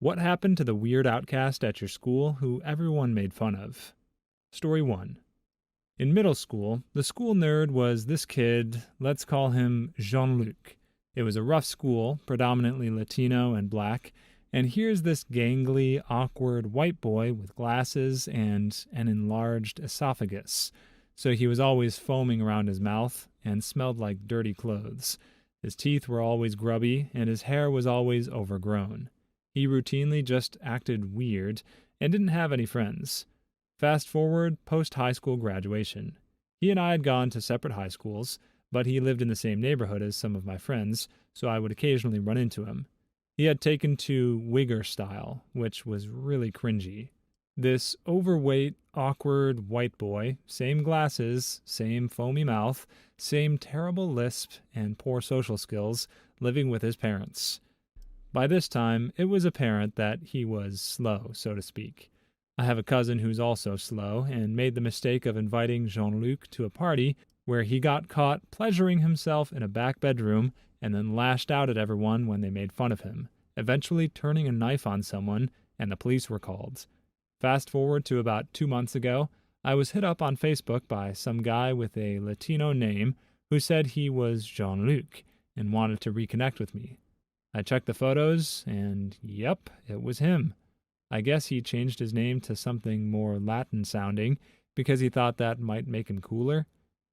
What happened to the weird outcast at your school who everyone made fun of? Story 1. In middle school, the school nerd was this kid, let's call him Jean-Luc. It was a rough school, predominantly Latino and black, and here's this gangly, awkward white boy with glasses and an enlarged esophagus. So he was always foaming around his mouth and smelled like dirty clothes. His teeth were always grubby, and his hair was always overgrown. He routinely just acted weird and didn't have any friends. Fast forward post-high school graduation. He and I had gone to separate high schools, but he lived in the same neighborhood as some of my friends, so I would occasionally run into him. He had taken to wigger style, which was really cringy. This overweight, awkward white boy, same glasses, same foamy mouth, same terrible lisp and poor social skills, living with his parents. By this time, it was apparent that he was slow, so to speak. I have a cousin who's also slow and made the mistake of inviting Jean-Luc to a party where he got caught pleasuring himself in a back bedroom and then lashed out at everyone when they made fun of him, eventually turning a knife on someone, and the police were called. Fast forward to about 2 months ago, I was hit up on Facebook by some guy with a Latino name who said he was Jean-Luc and wanted to reconnect with me. I checked the photos, and yep, it was him. I guess he changed his name to something more Latin-sounding because he thought that might make him cooler.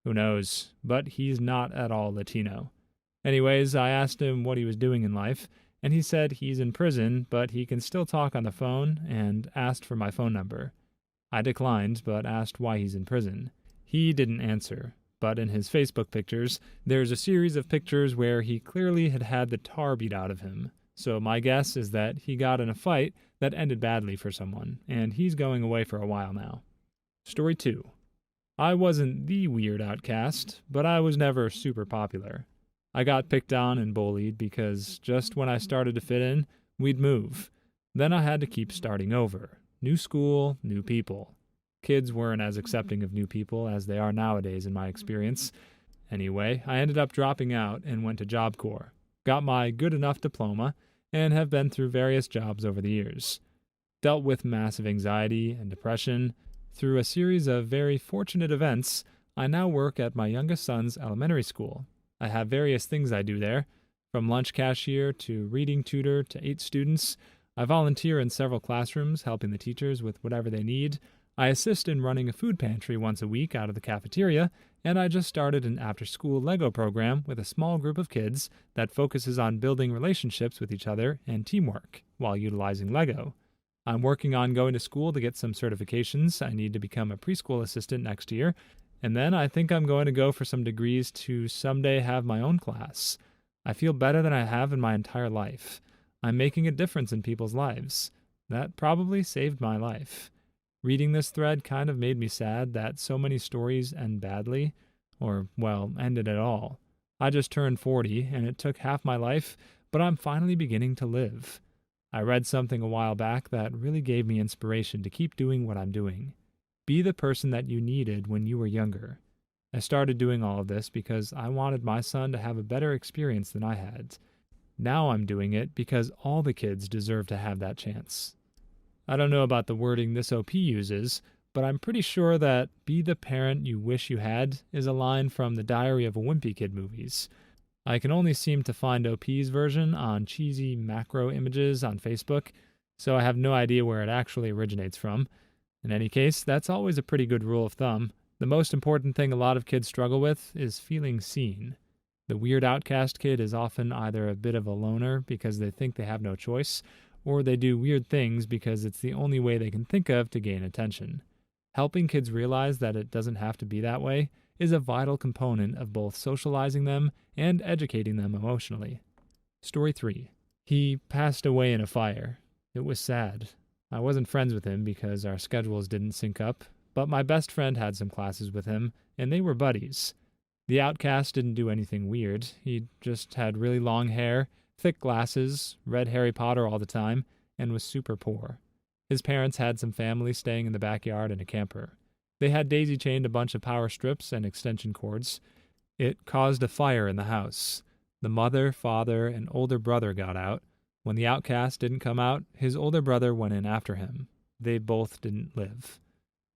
Who knows, but he's not at all Latino. Anyways, I asked him what he was doing in life, and he said he's in prison, but he can still talk on the phone, and asked for my phone number. I declined, but asked why he's in prison. He didn't answer. But in his Facebook pictures, there's a series of pictures where he clearly had had the tar beat out of him. So my guess is that he got in a fight that ended badly for someone, and he's going away for a while now. Story 2. I wasn't the weird outcast, but I was never super popular. I got picked on and bullied because just when I started to fit in, we'd move. Then I had to keep starting over. New school, new people. Kids weren't as accepting of new people as they are nowadays in my experience. Anyway, I ended up dropping out and went to Job Corps, got my good enough diploma, and have been through various jobs over the years. Dealt with massive anxiety and depression. Through a series of very fortunate events, I now work at my youngest son's elementary school. I have various things I do there, from lunch cashier to reading tutor to 8 students. I volunteer in several classrooms, helping the teachers with whatever they need. I assist in running a food pantry once a week out of the cafeteria, and I just started an after-school Lego program with a small group of kids that focuses on building relationships with each other and teamwork while utilizing Lego. I'm working on going to school to get some certifications. I need to become a preschool assistant next year, and then I think I'm going to go for some degrees to someday have my own class. I feel better than I have in my entire life. I'm making a difference in people's lives. That probably saved my life. Reading this thread kind of made me sad that so many stories end badly, or, well, ended at all. I just turned 40, and it took half my life, but I'm finally beginning to live. I read something a while back that really gave me inspiration to keep doing what I'm doing. Be the person that you needed when you were younger. I started doing all of this because I wanted my son to have a better experience than I had. Now I'm doing it because all the kids deserve to have that chance. I don't know about the wording this OP uses, but I'm pretty sure that "be the parent you wish you had" is a line from the Diary of a Wimpy Kid movies. I can only seem to find OP's version on cheesy macro images on Facebook, so I have no idea where it actually originates from. In any case, that's always a pretty good rule of thumb. The most important thing a lot of kids struggle with is feeling seen. The weird outcast kid is often either a bit of a loner because they think they have no choice, or they do weird things because it's the only way they can think of to gain attention. Helping kids realize that it doesn't have to be that way is a vital component of both socializing them and educating them emotionally. Story 3. He passed away in a fire. It was sad. I wasn't friends with him because our schedules didn't sync up, but my best friend had some classes with him, and they were buddies. The outcast didn't do anything weird. He just had really long hair, thick glasses, read Harry Potter all the time, and was super poor. His parents had some family staying in the backyard in a camper. They had daisy-chained a bunch of power strips and extension cords. It caused a fire in the house. The mother, father, and older brother got out. When the outcast didn't come out, his older brother went in after him. They both didn't live.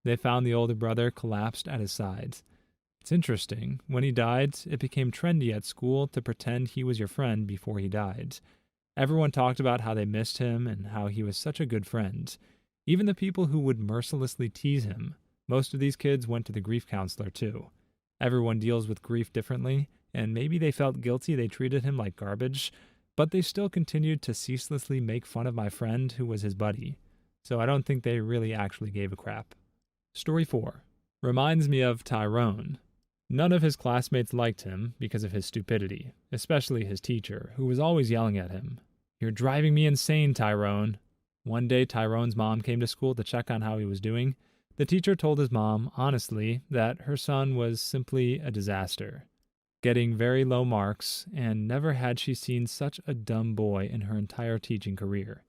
They found the older brother collapsed at his side. It's interesting. When he died, it became trendy at school to pretend he was your friend before he died. Everyone talked about how they missed him and how he was such a good friend. Even the people who would mercilessly tease him. Most of these kids went to the grief counselor too. Everyone deals with grief differently, and maybe they felt guilty they treated him like garbage, but they still continued to ceaselessly make fun of my friend who was his buddy. So I don't think they really actually gave a crap. Story 4. Reminds me of Tyrone. None of his classmates liked him because of his stupidity, especially his teacher, who was always yelling at him. "You're driving me insane, Tyrone." One day, Tyrone's mom came to school to check on how he was doing. The teacher told his mom, honestly, that her son was simply a disaster, getting very low marks, and never had she seen such a dumb boy in her entire teaching career.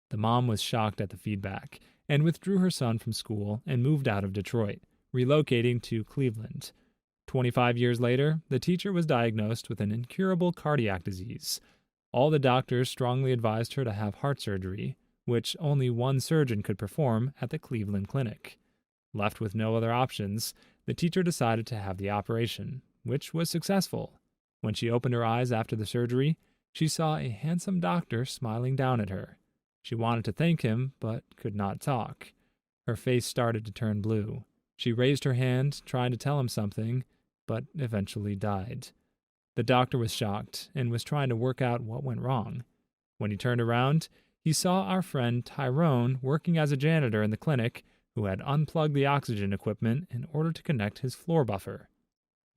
The mom was shocked at the feedback, and withdrew her son from school and moved out of Detroit, relocating to Cleveland. 25 years later, the teacher was diagnosed with an incurable cardiac disease. All the doctors strongly advised her to have heart surgery, which only one surgeon could perform at the Cleveland Clinic. Left with no other options, the teacher decided to have the operation, which was successful. When she opened her eyes after the surgery, she saw a handsome doctor smiling down at her. She wanted to thank him, but could not talk. Her face started to turn blue. She raised her hand, trying to tell him something, but eventually died. The doctor was shocked and was trying to work out what went wrong. When he turned around, he saw our friend Tyrone working as a janitor in the clinic, who had unplugged the oxygen equipment in order to connect his floor buffer.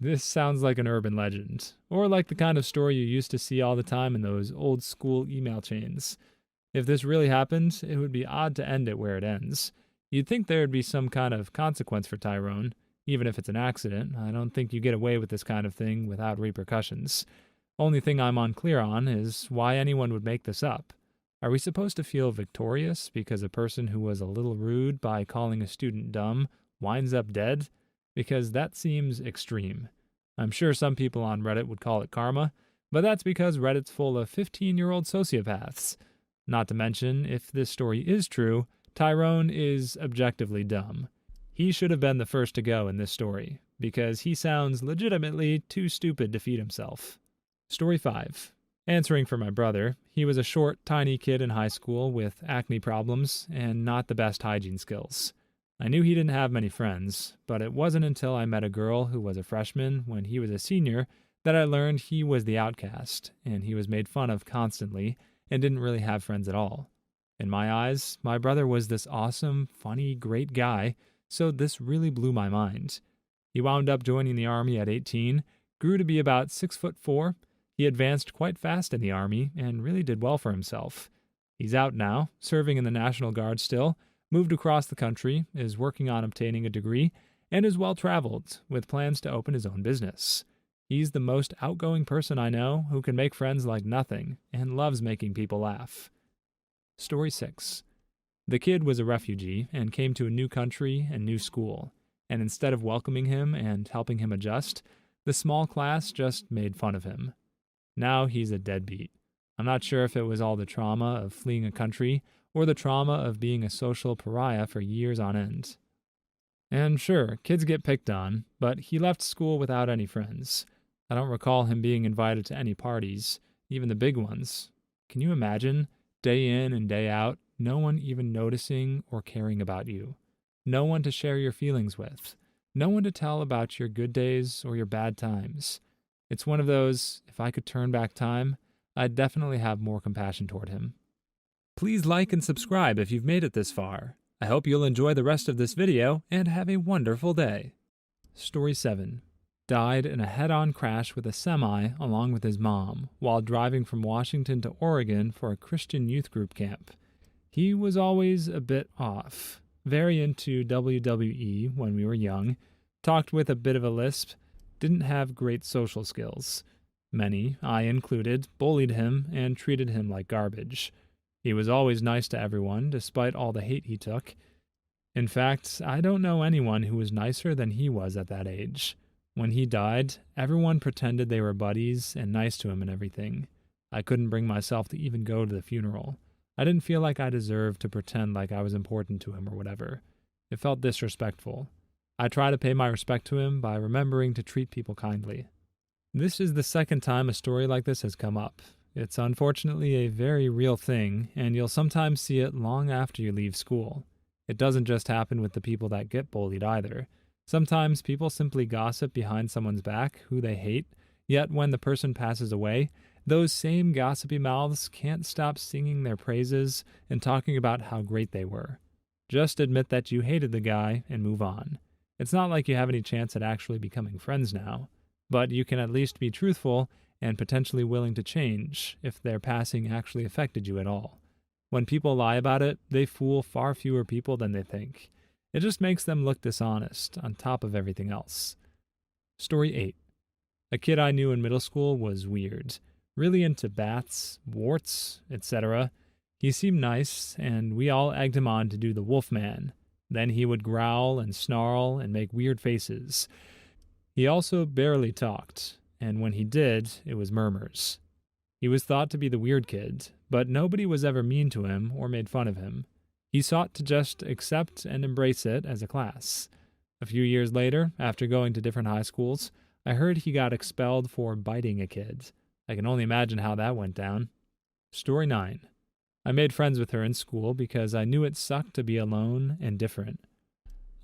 This sounds like an urban legend, or like the kind of story you used to see all the time in those old school email chains. If this really happened, it would be odd to end it where it ends. You'd think there would be some kind of consequence for Tyrone. Even if it's an accident, I don't think you get away with this kind of thing without repercussions. Only thing I'm unclear on is why anyone would make this up. Are we supposed to feel victorious because a person who was a little rude by calling a student dumb winds up dead? Because that seems extreme. I'm sure some people on Reddit would call it karma, but that's because Reddit's full of 15-year-old sociopaths. Not to mention, if this story is true, Tyrone is objectively dumb. He should have been the first to go in this story, because he sounds legitimately too stupid to feed himself. Story 5. Answering for my brother, he was a short, tiny kid in high school with acne problems and not the best hygiene skills. I knew he didn't have many friends, but it wasn't until I met a girl who was a freshman when he was a senior that I learned he was the outcast, and he was made fun of constantly and didn't really have friends at all. In my eyes, my brother was this awesome, funny, great guy, so this really blew my mind. He wound up joining the Army at 18, grew to be about 6'4". He advanced quite fast in the Army and really did well for himself. He's out now, serving in the National Guard still, moved across the country, is working on obtaining a degree, and is well-traveled, with plans to open his own business. He's the most outgoing person I know who can make friends like nothing and loves making people laugh. Story 6. The kid was a refugee and came to a new country and new school, and instead of welcoming him and helping him adjust, the small class just made fun of him. Now he's a deadbeat. I'm not sure if it was all the trauma of fleeing a country or the trauma of being a social pariah for years on end. And sure, kids get picked on, but he left school without any friends. I don't recall him being invited to any parties, even the big ones. Can you imagine, day in and day out, no one even noticing or caring about you? No one to share your feelings with. No one to tell about your good days or your bad times. It's one of those, if I could turn back time, I'd definitely have more compassion toward him. Please like and subscribe if you've made it this far. I hope you'll enjoy the rest of this video and have a wonderful day. Story 7. Died in a head-on crash with a semi along with his mom while driving from Washington to Oregon for a Christian youth group camp. He was always a bit off. Very into WWE when we were young, talked with a bit of a lisp, didn't have great social skills. Many, I included, bullied him and treated him like garbage. He was always nice to everyone, despite all the hate he took. In fact, I don't know anyone who was nicer than he was at that age. When he died, everyone pretended they were buddies and nice to him and everything. I couldn't bring myself to even go to the funeral. I didn't feel like I deserved to pretend like I was important to him or whatever. It felt disrespectful. I try to pay my respect to him by remembering to treat people kindly. This is the second time a story like this has come up. It's unfortunately a very real thing, and you'll sometimes see it long after you leave school. It doesn't just happen with the people that get bullied either. Sometimes people simply gossip behind someone's back who they hate, yet when the person passes away, those same gossipy mouths can't stop singing their praises and talking about how great they were. Just admit that you hated the guy and move on. It's not like you have any chance at actually becoming friends now, but you can at least be truthful and potentially willing to change if their passing actually affected you at all. When people lie about it, they fool far fewer people than they think. It just makes them look dishonest on top of everything else. Story 8. A kid I knew in middle school was weird, really into baths, warts, etc. He seemed nice, and we all egged him on to do the wolf man. Then he would growl and snarl and make weird faces. He also barely talked, and when he did, it was murmurs. He was thought to be the weird kid, but nobody was ever mean to him or made fun of him. He sought to just accept and embrace it as a class. A few years later, after going to different high schools, I heard he got expelled for biting a kid. I can only imagine how that went down. Story 9. I made friends with her in school because I knew it sucked to be alone and different.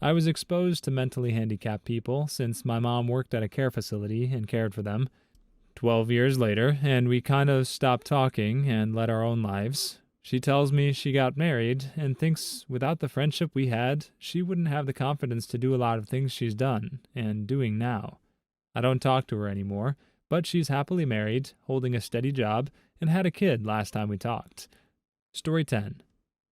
I was exposed to mentally handicapped people since my mom worked at a care facility and cared for them. 12 years later, and we kind of stopped talking and led our own lives. She tells me she got married and thinks without the friendship we had, she wouldn't have the confidence to do a lot of things she's done and doing now. I don't talk to her anymore, but she's happily married, holding a steady job, and had a kid last time we talked. Story 10.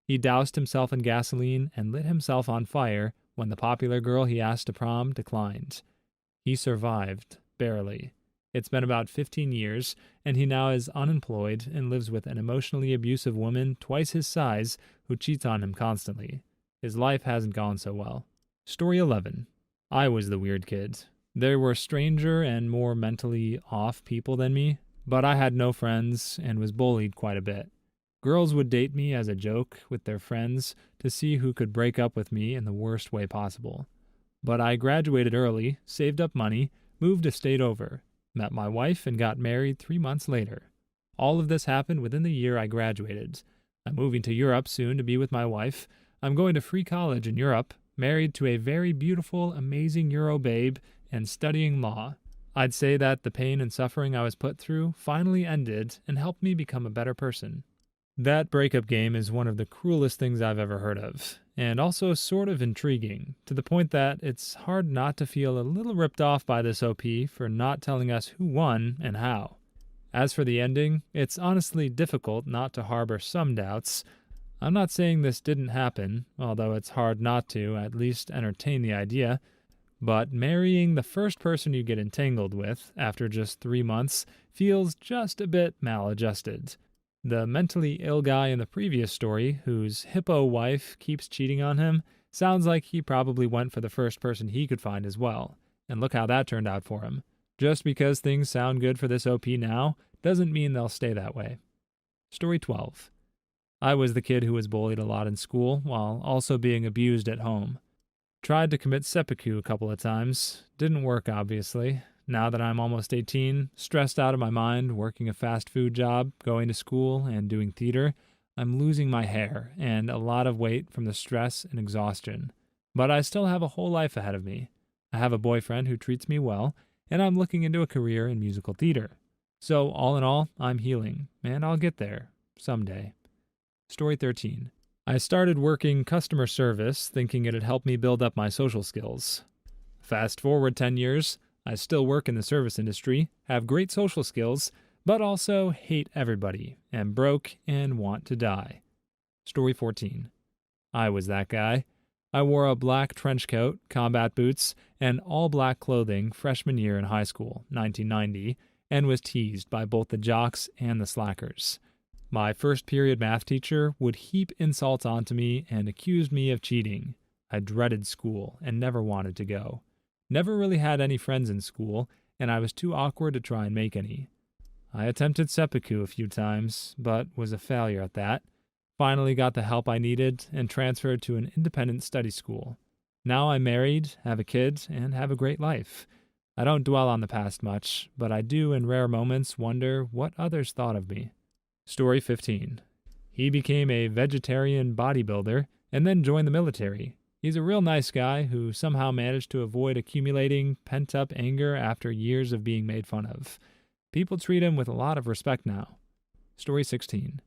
He doused himself in gasoline and lit himself on fire when the popular girl he asked to prom declined. He survived, barely. It's been about 15 years, and he now is unemployed and lives with an emotionally abusive woman twice his size who cheats on him constantly. His life hasn't gone so well. Story 11. I was the weird kid. There were stranger and more mentally off people than me, but I had no friends and was bullied quite a bit. Girls would date me as a joke with their friends to see who could break up with me in the worst way possible. But I graduated early, saved up money, moved a state over, met my wife, and got married 3 months later. All of this happened within the year I graduated. I'm moving to Europe soon to be with my wife. I'm going to free college in Europe, married to a very beautiful, amazing Euro babe, and studying law. I'd say that the pain and suffering I was put through finally ended and helped me become a better person. That breakup game is one of the cruelest things I've ever heard of, and also sort of intriguing, to the point that it's hard not to feel a little ripped off by this OP for not telling us who won and how. As for the ending, it's honestly difficult not to harbor some doubts. I'm not saying this didn't happen, although it's hard not to at least entertain the idea, but marrying the first person you get entangled with after just 3 months feels just a bit maladjusted. The mentally ill guy in the previous story, whose hippo wife keeps cheating on him, sounds like he probably went for the first person he could find as well. And look how that turned out for him. Just because things sound good for this OP now, doesn't mean they'll stay that way. Story 12. I was the kid who was bullied a lot in school, while also being abused at home. Tried to commit seppuku a couple of times. Didn't work, obviously. Now that I'm almost 18, stressed out of my mind, working a fast food job, going to school, and doing theater, I'm losing my hair and a lot of weight from the stress and exhaustion. But I still have a whole life ahead of me. I have a boyfriend who treats me well, and I'm looking into a career in musical theater. So all in all, I'm healing, and I'll get there someday. Story 13. I started working customer service thinking it'd help me build up my social skills. Fast forward 10 years, I still work in the service industry, have great social skills, but also hate everybody, am broke, and want to die. Story 14. I was that guy. I wore a black trench coat, combat boots, and all-black clothing freshman year in high school, 1990, and was teased by both the jocks and the slackers. My first period math teacher would heap insults onto me and accused me of cheating. I dreaded school and never wanted to go. Never really had any friends in school, and I was too awkward to try and make any. I attempted seppuku a few times, but was a failure at that. Finally got the help I needed and transferred to an independent study school. Now I'm married, have a kid, and have a great life. I don't dwell on the past much, but I do in rare moments wonder what others thought of me. Story 15. He became a vegetarian bodybuilder and then joined the military. He's a real nice guy who somehow managed to avoid accumulating pent-up anger after years of being made fun of. People treat him with a lot of respect now. Story 16.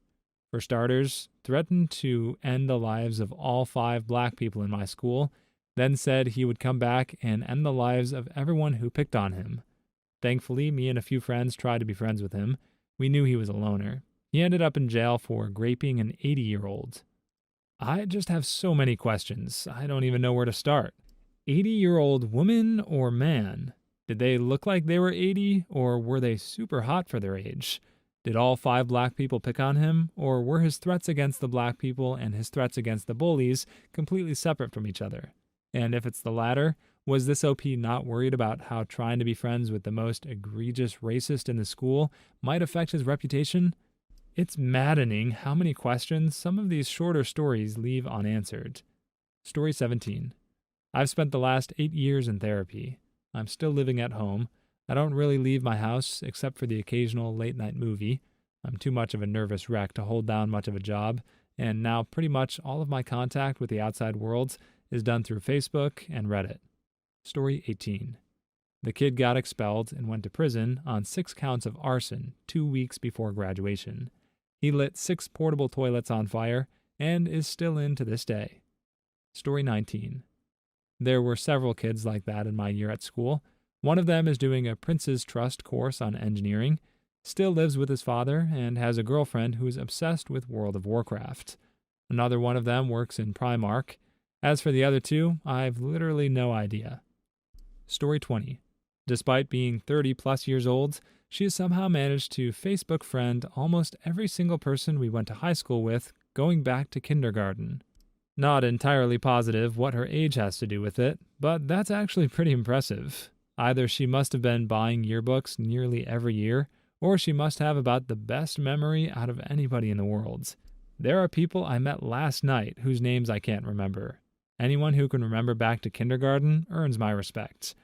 For starters, threatened to end the lives of all 5 black people in my school, then said he would come back and end the lives of everyone who picked on him. Thankfully, me and a few friends tried to be friends with him. We knew he was a loner. He ended up in jail for raping an 80-year-old. I just have so many questions. I don't even know where to start. 80-year-old woman or man? Did they look like they were 80, or were they super hot for their age? Did all 5 black people pick on him, or were his threats against the black people and his threats against the bullies completely separate from each other? And if it's the latter, was this OP not worried about how trying to be friends with the most egregious racist in the school might affect his reputation? It's maddening how many questions some of these shorter stories leave unanswered. Story 17. I've spent the last 8 years in therapy. I'm still living at home. I don't really leave my house except for the occasional late-night movie. I'm too much of a nervous wreck to hold down much of a job, and now pretty much all of my contact with the outside world is done through Facebook and Reddit. Story 18. The kid got expelled and went to prison on 6 counts of arson 2 weeks before graduation. He lit 6 portable toilets on fire and is still in to this day. Story 19. There were several kids like that in my year at school. One of them is doing a Prince's Trust course on engineering, still lives with his father, and has a girlfriend who is obsessed with World of Warcraft. Another one of them works in Primark. As for the other 2, I've literally no idea. Story 20. Despite being 30-plus years old, she has somehow managed to Facebook friend almost every single person we went to high school with, going back to kindergarten. Not entirely positive what her age has to do with it, but that's actually pretty impressive. Either she must have been buying yearbooks nearly every year, or she must have about the best memory out of anybody in the world. There are people I met last night whose names I can't remember. Anyone who can remember back to kindergarten earns my respect.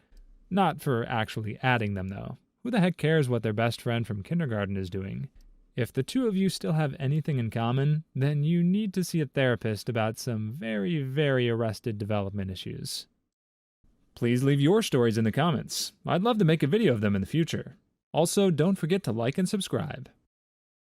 Not for actually adding them, though. Who the heck cares what their best friend from kindergarten is doing? If the 2 of you still have anything in common, then you need to see a therapist about some very, very arrested development issues. Please leave your stories in the comments. I'd love to make a video of them in the future. Also, don't forget to like and subscribe.